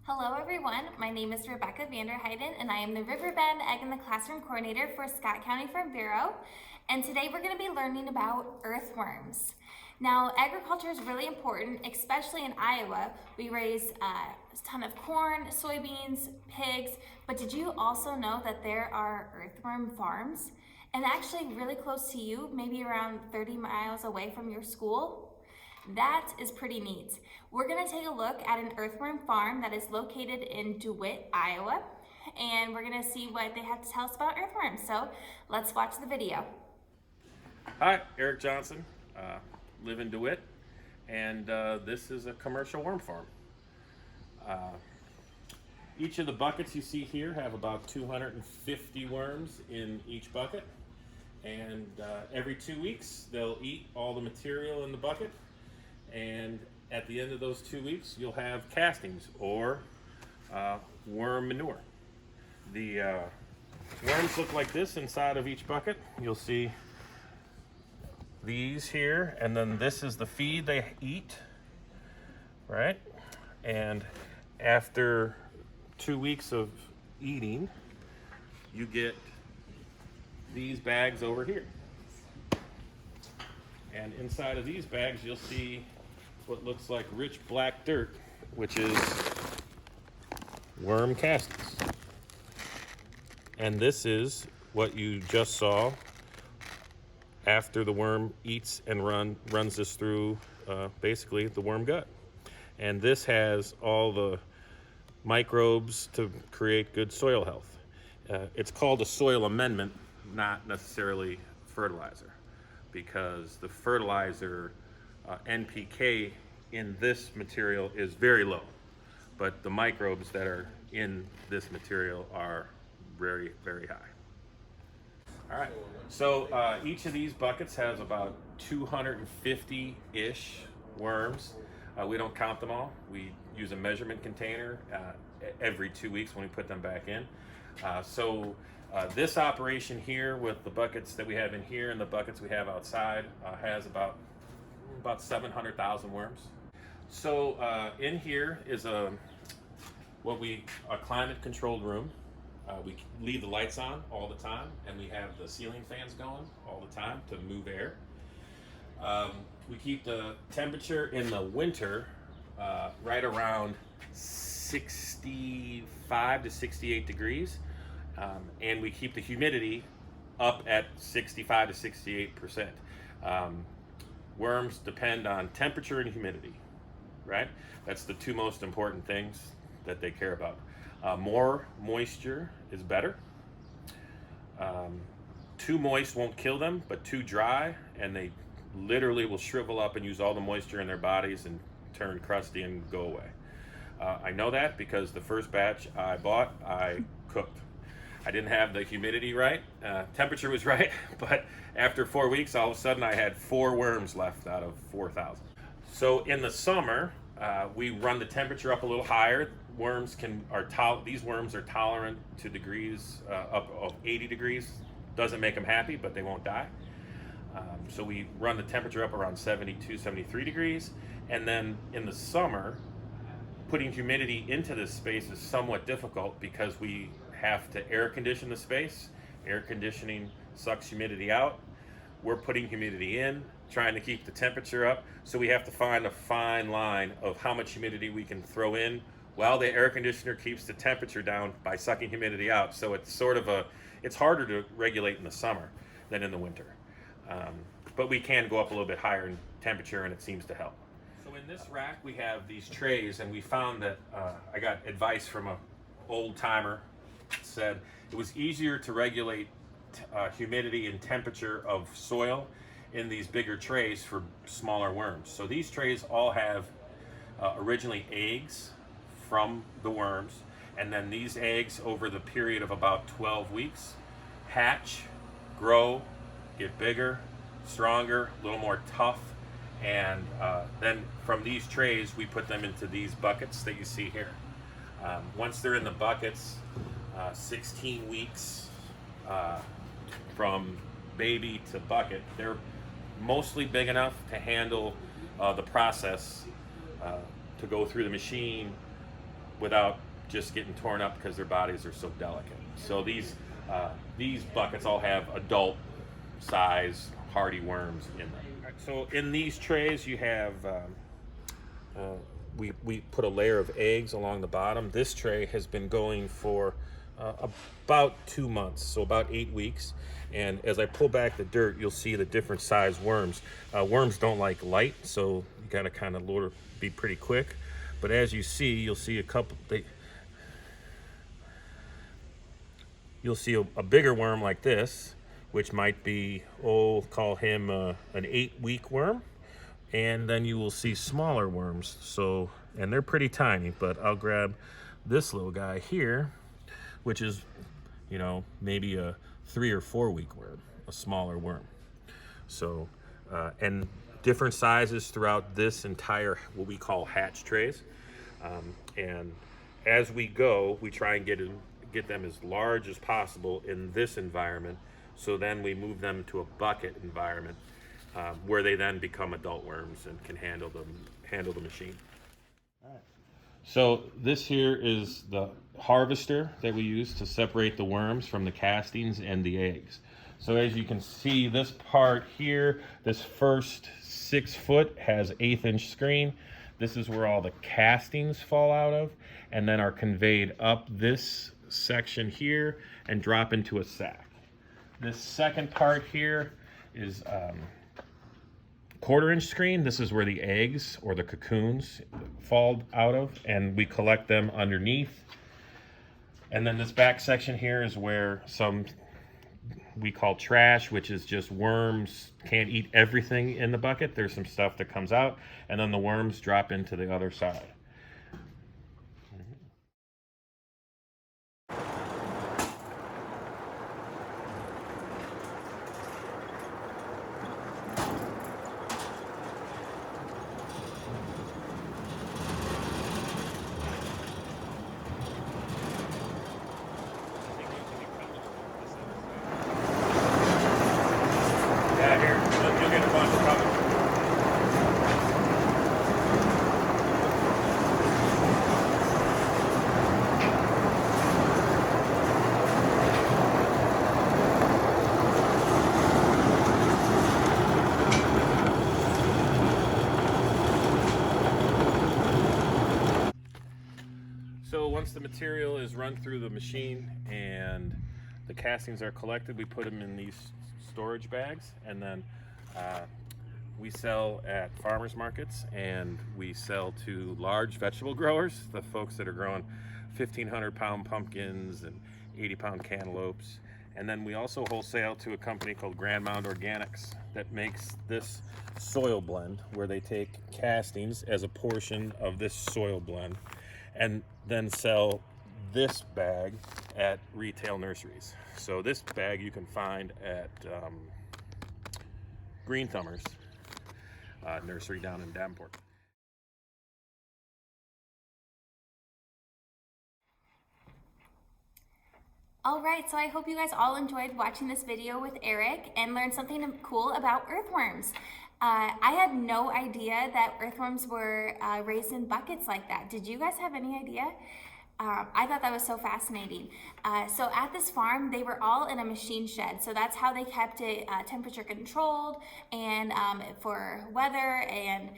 Hello everyone, my name is Rebecca Vanderheiden and I am the Riverbend Egg in the Classroom Coordinator for Scott County Farm Bureau. And today we're going to be learning about earthworms. Now agriculture is really important, especially in Iowa. We raise a ton of corn, soybeans, pigs, but did you also know that there are earthworm farms? And actually really close to you, maybe around 30 miles away from your school? That is pretty neat. We're gonna take a look at an earthworm farm that is located in DeWitt, Iowa, and we're gonna see what they have to tell us about earthworms. So let's watch the video. Hi, Eric Johnson, live in DeWitt, and this is a commercial worm farm. Each of the buckets you see here have about 250 worms in each bucket, and every 2 weeks they'll eat all the material in the bucket, and at the end of those 2 weeks you'll have castings or worm manure. The worms look like this inside of each bucket. You'll see these here, and then this is the feed they eat, right? And after 2 weeks of eating, you get these bags over here. And inside of these bags, you'll see what looks like rich black dirt, which is worm castings. And this is what you just saw after the worm eats and runs this through basically the worm gut. And this has all the microbes to create good soil health. It's called a soil amendment, not necessarily fertilizer, because the fertilizer NPK in this material is very low, but the microbes that are in this material are very, very high. All right, so each of these buckets has about 250-ish worms. We don't count them all. We use a measurement container every 2 weeks when we put them back in. This operation here with the buckets that we have in here and the buckets we have outside has about 700,000 worms. So in here is a climate controlled room. We leave the lights on all the time, and we have the ceiling fans going all the time to move air. We keep the temperature in the winter right around 65 to 68 degrees, and we keep the humidity up at 65 to 68%. Worms depend on temperature and humidity, right? That's the two most important things that they care about. More moisture is better. Too moist won't kill them, but too dry, and they literally will shrivel up and use all the moisture in their bodies and turn crusty and go away. I know that because the first batch I bought, I cooked. I didn't have the humidity right, temperature was right, but after 4 weeks, all of a sudden I had 4 worms left out of 4,000. So in the summer, we run the temperature up a little higher. These worms are tolerant to degrees up of 80 degrees. Doesn't make them happy, but they won't die. So we run the temperature up around 72, 73 degrees. And then in the summer, putting humidity into this space is somewhat difficult because we have to air condition the space. Air conditioning sucks humidity out. We're putting humidity in, trying to keep the temperature up. So we have to find a fine line of how much humidity we can throw in while the air conditioner keeps the temperature down by sucking humidity out. So it's it's harder to regulate in the summer than in the winter. But we can go up a little bit higher in temperature, and it seems to help. So in this rack, we have these trays, and we found that I got advice from an old timer. Said it was easier to regulate humidity and temperature of soil in these bigger trays for smaller worms. So these trays all have originally eggs from the worms, and then these eggs over the period of about 12 weeks hatch, grow, get bigger, stronger, a little more tough, and then from these trays we put them into these buckets that you see here. Once they're in the buckets, 16 weeks from baby to bucket, they're mostly big enough to handle the process, to go through the machine, without just getting torn up because their bodies are so delicate. So these buckets all have adult size hardy worms in them. So in these trays you have we put a layer of eggs along the bottom. This tray has been going for about 2 months, so about 8 weeks. And as I pull back the dirt, you'll see the different size worms. Worms don't like light, so you gotta kind of be pretty quick. But as you see, you'll see a couple. You'll see a bigger worm like this, which might be, call him an 8-week worm. And then you will see smaller worms. So, and they're pretty tiny, but I'll grab this little guy here, which is, you know, maybe a 3 or 4 week worm, a smaller worm. So, and different sizes throughout this entire, what we call hatch trays. And as we go, we try and get them as large as possible in this environment. So then we move them to a bucket environment, where they then become adult worms and can handle the machine. All right. So this here is the harvester that we use to separate the worms from the castings and the eggs. So as you can see, this part here, this first 6 foot has 1/8 inch screen. This is where all the castings fall out of and then are conveyed up this section here and drop into a sack. This second part here is 1/4 inch screen. This is where the eggs or the cocoons fall out of, and we collect them underneath. And then this back section here is where some we call trash, which is just worms can't eat everything in the bucket. There's some stuff that comes out, and then the worms drop into the other side. Yeah, here, you'll get a bunch coming. So once the material is run through the machine and the castings are collected, we put them in these storage bags, and then we sell at farmers markets, and we sell to large vegetable growers, the folks that are growing 1,500-pound pumpkins and 80-pound cantaloupes. And then we also wholesale to a company called Grand Mound Organics that makes this soil blend, where they take castings as a portion of this soil blend and then sell this bag at retail nurseries. So this bag you can find at Green Thumbers nursery down in Davenport. Alright, so I hope you guys all enjoyed watching this video with Eric and learned something cool about earthworms. I had no idea that earthworms were raised in buckets like that. Did you guys have any idea? I thought that was so fascinating. So at this farm, they were all in a machine shed. So that's how they kept it temperature controlled and for weather and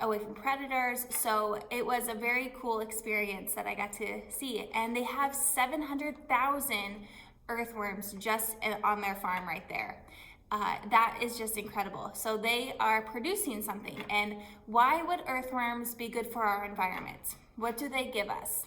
away from predators. So it was a very cool experience that I got to see. And they have 700,000 earthworms just on their farm right there. That is just incredible. So they are producing something. And why would earthworms be good for our environment? What do they give us?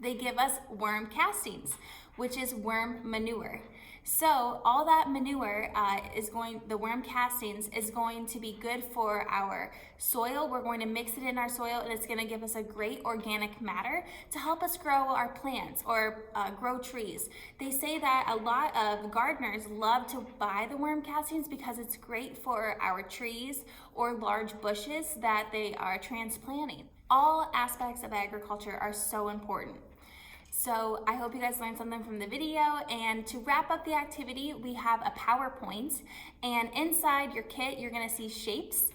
They give us worm castings, which is worm manure. So all that manure the worm castings is going to be good for our soil. We're going to mix it in our soil, and it's going to give us a great organic matter to help us grow our plants or grow trees. They say that a lot of gardeners love to buy the worm castings because it's great for our trees or large bushes that they are transplanting. All aspects of agriculture are so important. So I hope you guys learned something from the video, and to wrap up the activity, we have a PowerPoint, and inside your kit, you're gonna see shapes,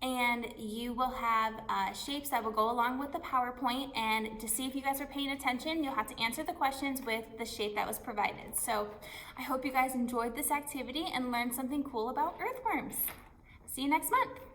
and you will have shapes that will go along with the PowerPoint. And to see if you guys are paying attention, you'll have to answer the questions with the shape that was provided. So I hope you guys enjoyed this activity and learned something cool about earthworms. See you next month.